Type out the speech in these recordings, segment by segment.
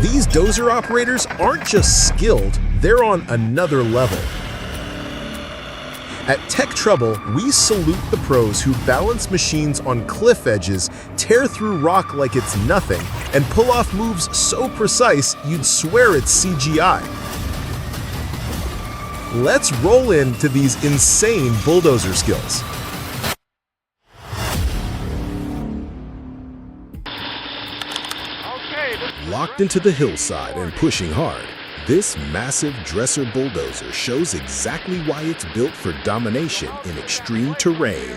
These dozer operators aren't just skilled, they're on another level. At Tech Trouble, we salute the pros who balance machines on cliff edges, tear through rock like it's nothing, and pull off moves so precise you'd swear it's CGI. Let's roll into these insane bulldozer skills. Locked into the hillside and pushing hard, this massive dresser bulldozer shows exactly why it's built for domination in extreme terrain.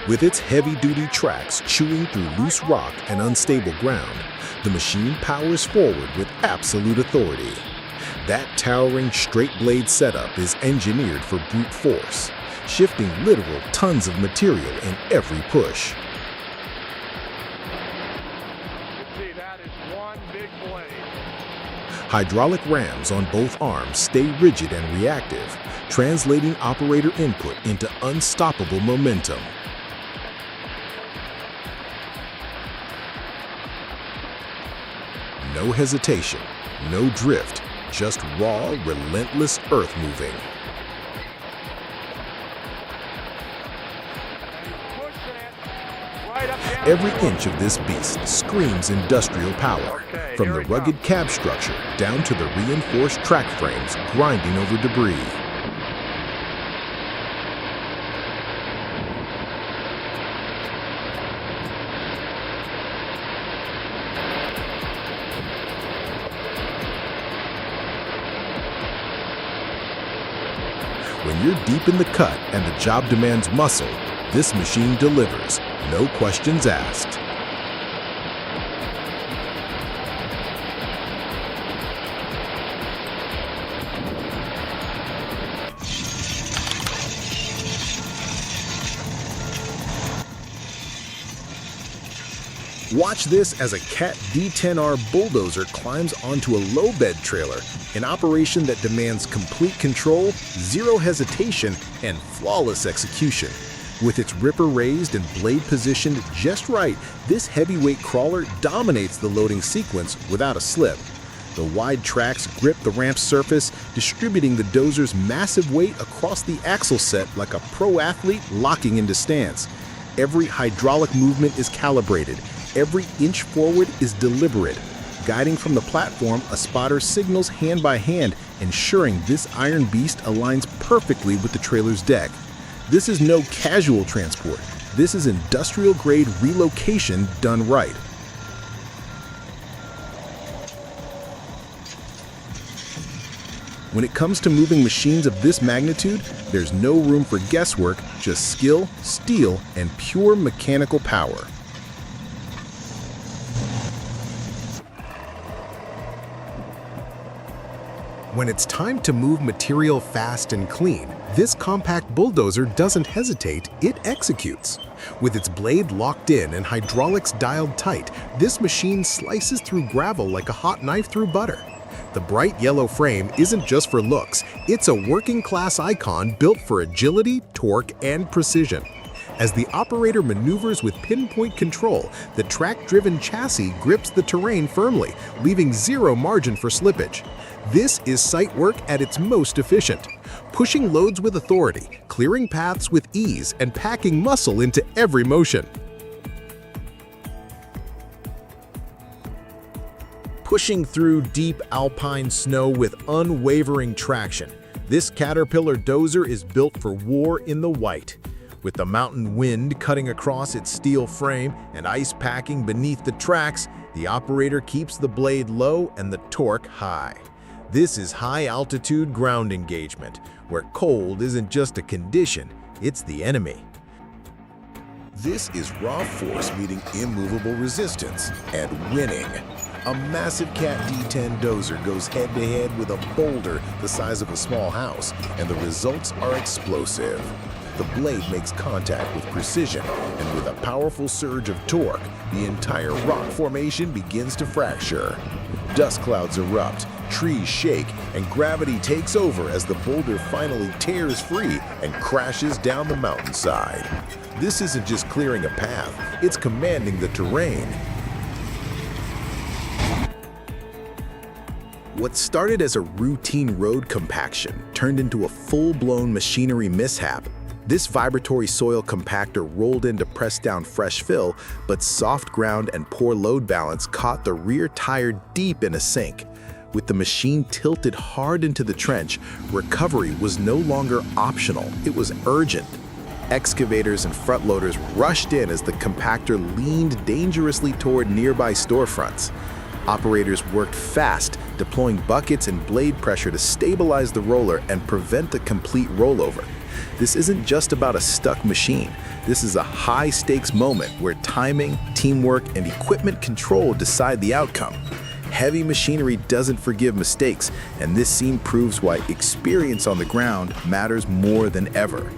With its heavy-duty tracks chewing through loose rock and unstable ground, the machine powers forward with absolute authority. That towering straight-blade setup is engineered for brute force, shifting literal tons of material in every push. Hydraulic rams on both arms stay rigid and reactive, translating operator input into unstoppable momentum. No hesitation, no drift, just raw, relentless earth moving. Every inch of this beast screams industrial power, from the rugged cab structure down to the reinforced track frames grinding over debris. When you're deep in the cut and the job demands muscle, this machine delivers, no questions asked. Watch this as a Cat D10R bulldozer climbs onto a low bed trailer, an operation that demands complete control, zero hesitation, and flawless execution. With its ripper raised and blade positioned just right, this heavyweight crawler dominates the loading sequence without a slip. The wide tracks grip the ramp's surface, distributing the dozer's massive weight across the axle set like a pro athlete locking into stance. Every hydraulic movement is calibrated. Every inch forward is deliberate. Guiding from the platform, a spotter signals hand by hand, ensuring this iron beast aligns perfectly with the trailer's deck. This is no casual transport. This is industrial-grade relocation done right. When it comes to moving machines of this magnitude, there's no room for guesswork, just skill, steel, and pure mechanical power. When it's time to move material fast and clean, this compact bulldozer doesn't hesitate, it executes. With its blade locked in and hydraulics dialed tight, this machine slices through gravel like a hot knife through butter. The bright yellow frame isn't just for looks, it's a working-class icon built for agility, torque, and precision. As the operator maneuvers with pinpoint control, the track-driven chassis grips the terrain firmly, leaving zero margin for slippage. This is site work at its most efficient, pushing loads with authority, clearing paths with ease, and packing muscle into every motion. Pushing through deep alpine snow with unwavering traction, this Caterpillar dozer is built for war in the white. With the mountain wind cutting across its steel frame and ice packing beneath the tracks, the operator keeps the blade low and the torque high. This is high-altitude ground engagement, where cold isn't just a condition, it's the enemy. This is raw force meeting immovable resistance and winning. A massive Cat D10 dozer goes head-to-head with a boulder the size of a small house, and the results are explosive. The blade makes contact with precision, and with a powerful surge of torque, the entire rock formation begins to fracture. Dust clouds erupt, trees shake, and gravity takes over as the boulder finally tears free and crashes down the mountainside. This isn't just clearing a path, it's commanding the terrain. What started as a routine road compaction turned into a full-blown machinery mishap. This vibratory soil compactor rolled in to press down fresh fill, but soft ground and poor load balance caught the rear tire deep in a sink. With the machine tilted hard into the trench, recovery was no longer optional, it was urgent. Excavators and front loaders rushed in as the compactor leaned dangerously toward nearby storefronts. Operators worked fast, deploying buckets and blade pressure to stabilize the roller and prevent a complete rollover. This isn't just about a stuck machine. This is a high-stakes moment where timing, teamwork, and equipment control decide the outcome. Heavy machinery doesn't forgive mistakes, and this scene proves why experience on the ground matters more than ever.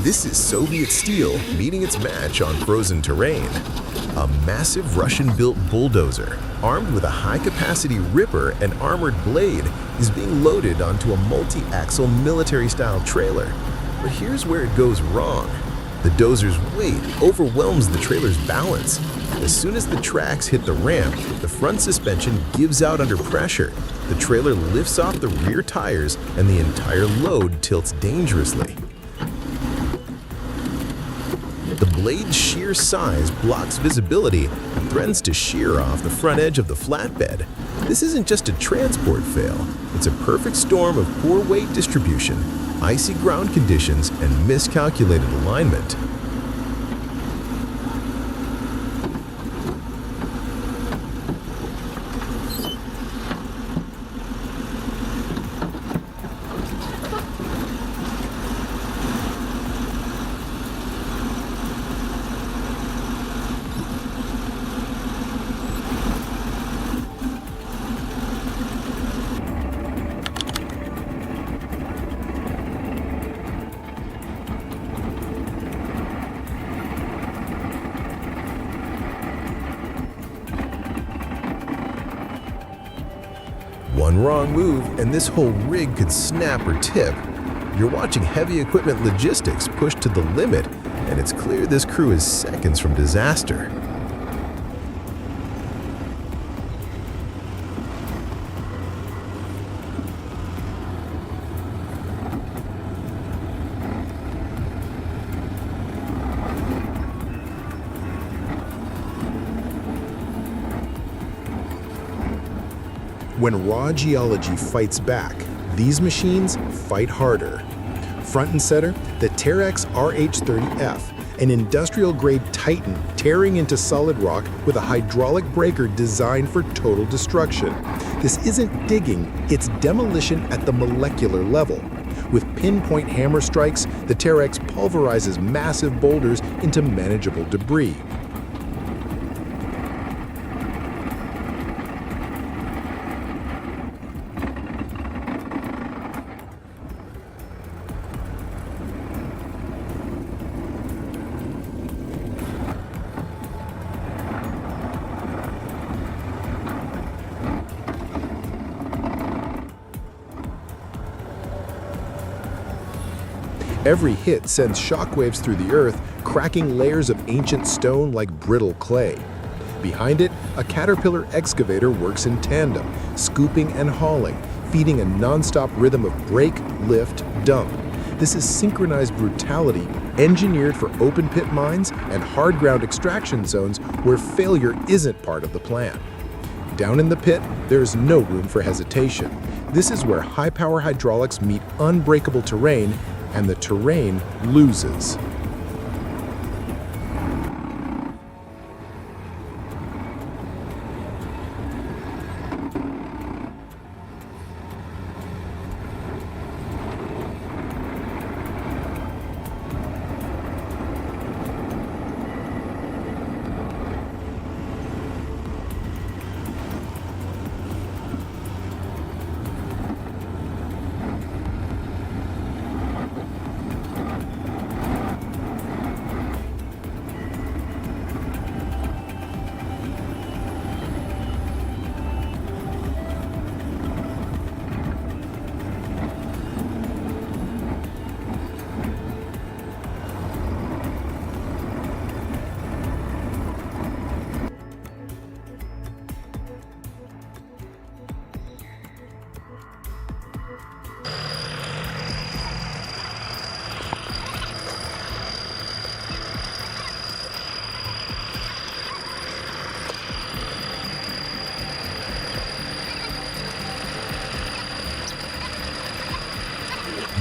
This is Soviet steel meeting its match on frozen terrain. A massive Russian-built bulldozer, armed with a high-capacity ripper and armored blade, is being loaded onto a multi-axle military-style trailer. But here's where it goes wrong. The dozer's weight overwhelms the trailer's balance. As soon as the tracks hit the ramp, the front suspension gives out under pressure. The trailer lifts off the rear tires, and the entire load tilts dangerously. The blade's sheer size blocks visibility and threatens to shear off the front edge of the flatbed. This isn't just a transport fail, it's a perfect storm of poor weight distribution, icy ground conditions, and miscalculated alignment. One wrong move and this whole rig could snap or tip. You're watching heavy equipment logistics pushed to the limit, and it's clear this crew is seconds from disaster. When raw geology fights back, these machines fight harder. Front and center, the Terex RH30F, an industrial-grade titan tearing into solid rock with a hydraulic breaker designed for total destruction. This isn't digging, it's demolition at the molecular level. With pinpoint hammer strikes, the Terex pulverizes massive boulders into manageable debris. Every hit sends shockwaves through the earth, cracking layers of ancient stone like brittle clay. Behind it, a Caterpillar excavator works in tandem, scooping and hauling, feeding a non-stop rhythm of break, lift, dump. This is synchronized brutality, engineered for open-pit mines and hard-ground extraction zones where failure isn't part of the plan. Down in the pit, there is no room for hesitation. This is where high-power hydraulics meet unbreakable terrain, and the terrain loses.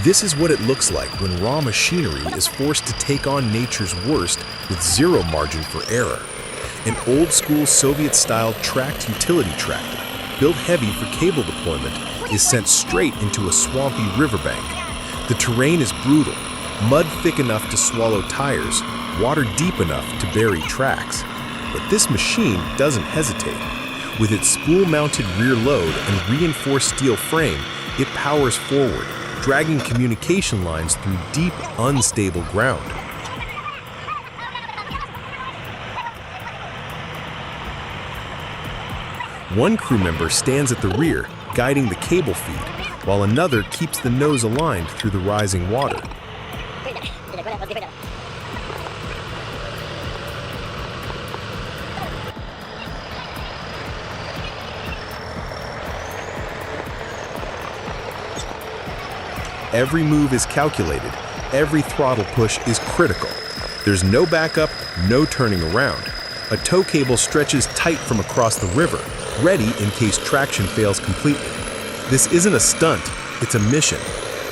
This is what it looks like when raw machinery is forced to take on nature's worst with zero margin for error. An old-school Soviet-style tracked utility tractor, built heavy for cable deployment, is sent straight into a swampy riverbank. The terrain is brutal, mud thick enough to swallow tires, water deep enough to bury tracks. But this machine doesn't hesitate. With its spool-mounted rear load and reinforced steel frame, it powers forward, dragging communication lines through deep, unstable ground. One crew member stands at the rear, guiding the cable feed, while another keeps the nose aligned through the rising water. Every move is calculated, every throttle push is critical. There's no backup, no turning around. A tow cable stretches tight from across the river, ready in case traction fails completely. This isn't a stunt, it's a mission.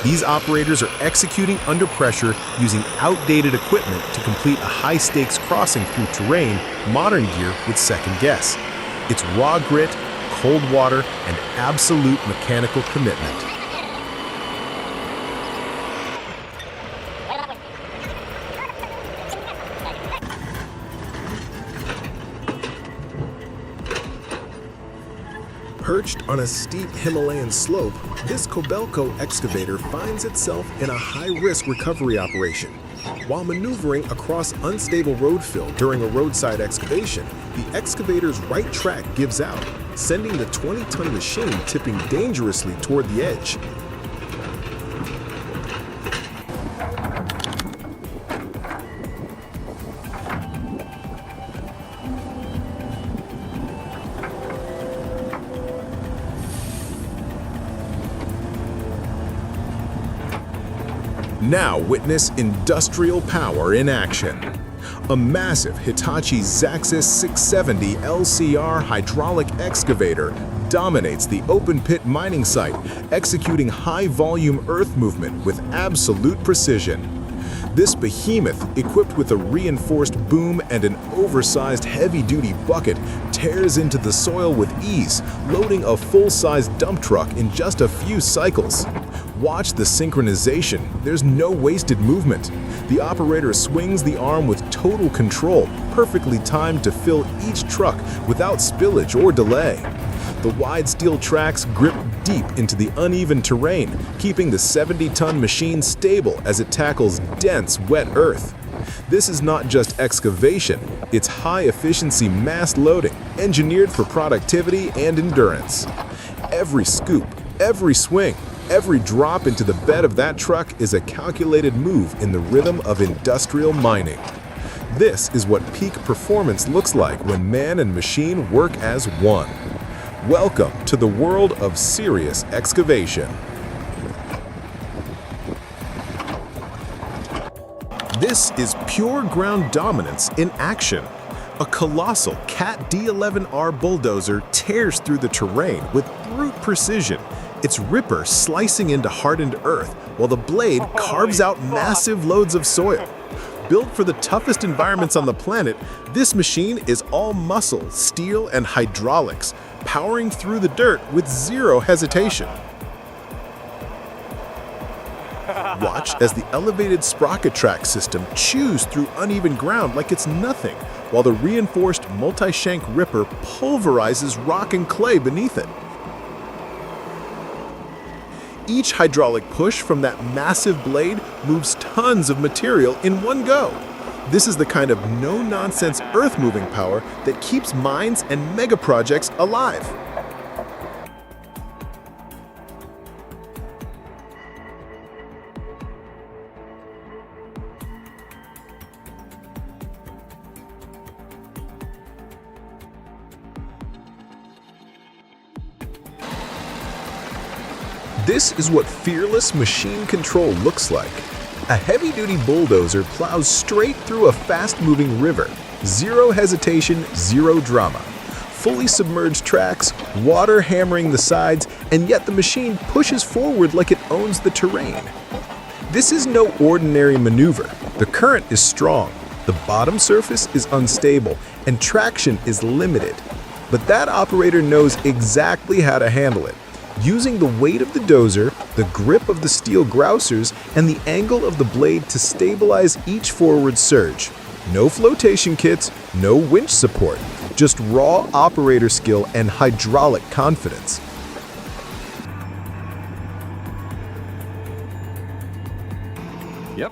These operators are executing under pressure using outdated equipment to complete a high-stakes crossing through terrain modern gear would second guess. It's raw grit, cold water, and absolute mechanical commitment. Perched on a steep Himalayan slope, this Kobelco excavator finds itself in a high-risk recovery operation. While maneuvering across unstable road fill during a roadside excavation, the excavator's right track gives out, sending the 20-ton machine tipping dangerously toward the edge. Now witness industrial power in action. A massive Hitachi Zaxis 670 LCR hydraulic excavator dominates the open-pit mining site, executing high-volume earth movement with absolute precision. This behemoth, equipped with a reinforced boom and an oversized heavy-duty bucket, tears into the soil with ease, loading a full-size dump truck in just a few cycles. Watch the synchronization. There's no wasted movement. The operator swings the arm with total control, perfectly timed to fill each truck without spillage or delay. The wide steel tracks grip deep into the uneven terrain, keeping the 70-ton machine stable as it tackles dense, wet earth. This is not just excavation, it's high-efficiency mass loading, engineered for productivity and endurance. Every scoop, every swing, every drop into the bed of that truck is a calculated move in the rhythm of industrial mining. This is what peak performance looks like when man and machine work as one. Welcome to the world of serious excavation. This is pure ground dominance in action. A colossal Cat D11R bulldozer tears through the terrain with brute precision, its ripper slicing into hardened earth while the blade carves out massive loads of soil. Built for the toughest environments on the planet, this machine is all muscle, steel, and hydraulics, powering through the dirt with zero hesitation. Watch as the elevated sprocket track system chews through uneven ground like it's nothing, while the reinforced multi-shank ripper pulverizes rock and clay beneath it. Each hydraulic push from that massive blade moves tons of material in one go. This is the kind of no-nonsense earth-moving power that keeps mines and mega projects alive. This is what fearless machine control looks like. A heavy-duty bulldozer plows straight through a fast-moving river. Zero hesitation, zero drama. Fully submerged tracks, water hammering the sides, and yet the machine pushes forward like it owns the terrain. This is no ordinary maneuver. The current is strong, the bottom surface is unstable, and traction is limited. But that operator knows exactly how to handle it, using the weight of the dozer, the grip of the steel grousers, and the angle of the blade to stabilize each forward surge. No flotation kits, no winch support, just raw operator skill and hydraulic confidence. Yep.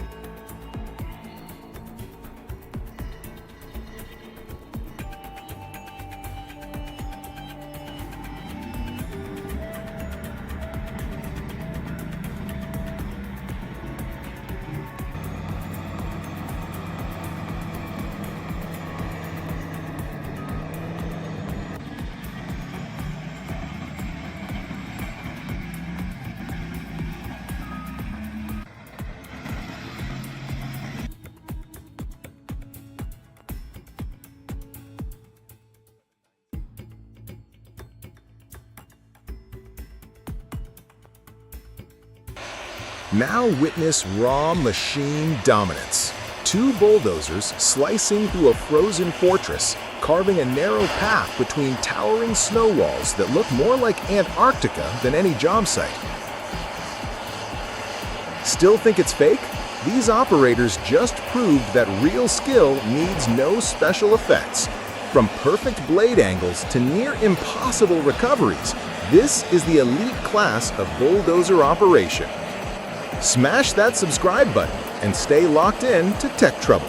Now witness raw machine dominance. Two bulldozers slicing through a frozen fortress, carving a narrow path between towering snow walls that look more like Antarctica than any job site. Still think it's fake? These operators just proved that real skill needs no special effects. From perfect blade angles to near impossible recoveries, this is the elite class of bulldozer operation. Smash that subscribe button and stay locked in to Tech Trouble.